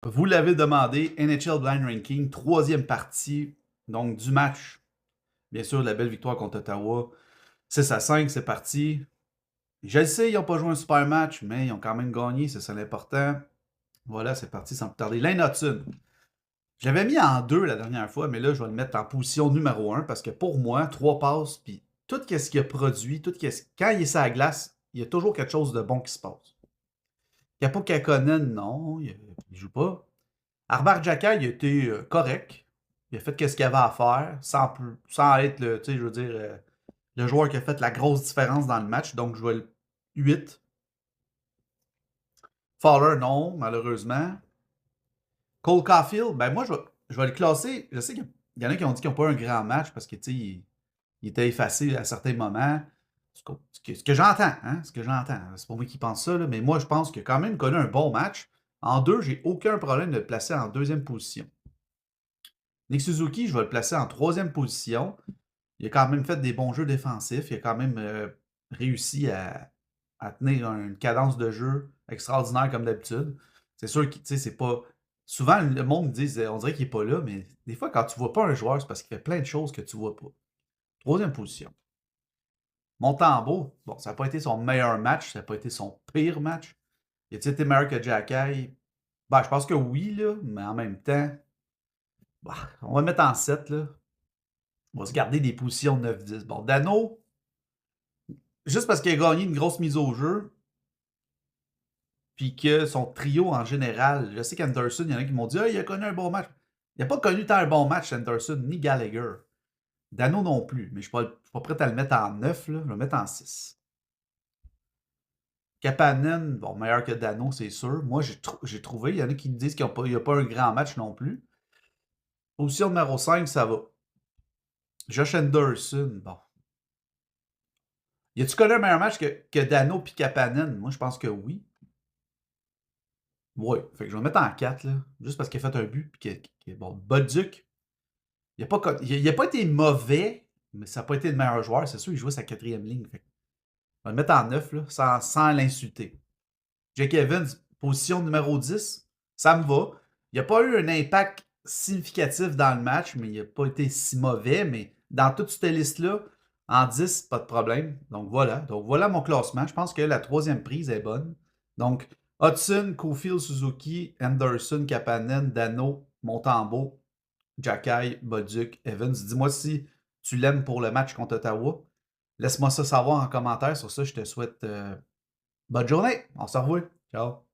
Vous l'avez demandé, NHL Blind Ranking, troisième partie donc du match. Bien sûr, la belle victoire contre Ottawa. 6-5, c'est parti. Je le sais, ils n'ont pas joué un super match, mais ils ont quand même gagné, c'est ça l'important. Voilà, c'est parti sans plus tarder. Lane Hudson. Je l'avais mis en 2 la dernière fois, mais là, je vais le mettre en position numéro 1 parce que pour moi, 3 passes, puis tout ce qu'il a produit, quand il est sur la glace, il y a toujours quelque chose de bon qui se passe. Capo Kakonen, non, il joue pas. Arbar Xhekaj, il a été correct. Il a fait ce qu'il avait à faire, sans être le, je veux dire, le joueur qui a fait la grosse différence dans le match. Donc, je vais le 8. Fowler, non, malheureusement. Cole Caulfield, ben moi, je vais le classer. Je sais qu'il y en a qui ont dit qu'ils n'ont pas un grand match parce que, il était effacé à certains moments. Ce que j'entends, hein, ce que j'entends. C'est pas moi qui pense ça, là, mais moi, je pense qu'il a quand même connu un bon match. En 2, j'ai aucun problème de le placer en deuxième position. Nick Suzuki, je vais le placer en troisième position. Il a quand même fait des bons jeux défensifs. Il a quand même réussi à tenir une cadence de jeu extraordinaire comme d'habitude. C'est sûr que c'est pas. Souvent, le monde dit on dirait qu'il n'est pas là, mais des fois, quand tu ne vois pas un joueur, c'est parce qu'il fait plein de choses que tu ne vois pas. Troisième position. Montembeault, bon, ça n'a pas été son meilleur match, ça n'a pas été son pire match. Il a-t-il été meilleur que Xhekaj? Ben, je pense que oui, là, mais en même temps, bah, on va le mettre en 7, là. On va se garder des positions 9-10. Bon, Dano, juste parce qu'il a gagné une grosse mise au jeu, puis que son trio en général, je sais qu'Anderson, il y en a qui m'ont dit il a connu un bon match. Il n'a pas connu tant un bon match, Anderson, ni Gallagher. Dano non plus, mais je ne suis pas prêt à le mettre en 9, là. Je vais le mettre en 6. Kapanen, bon, meilleur que Dano, c'est sûr. Moi, j'ai trouvé, il y en a qui me disent qu'il n'y a pas un grand match non plus. Position numéro 5, ça va. Josh Anderson, bon. Y a-tu connu un meilleur match que Dano puis Kapanen? Moi, je pense que oui. Oui, fait que je vais le mettre en 4, là, juste parce qu'il a fait un but. Puis bon, Bolduc, il n'a pas été mauvais, mais ça n'a pas été le meilleur joueur. C'est sûr, il jouait sa quatrième ligne. Fait que je vais le mettre en 9, là, sans l'insulter. Jake Evans, position numéro 10, ça me va. Il n'a pas eu un impact significatif dans le match, mais il n'a pas été si mauvais. Mais dans toute cette liste-là, en 10, pas de problème. Donc voilà mon classement. Je pense que la troisième prise est bonne. Donc, Hudson, Caulfield, Suzuki, Anderson, Kapanen, Dano, Montembeault, Xhekaj, Bolduc, Evans. Dis-moi si tu l'aimes pour le match contre Ottawa. Laisse-moi ça savoir en commentaire. Sur ça, je te souhaite bonne journée. On se revoit. Ciao.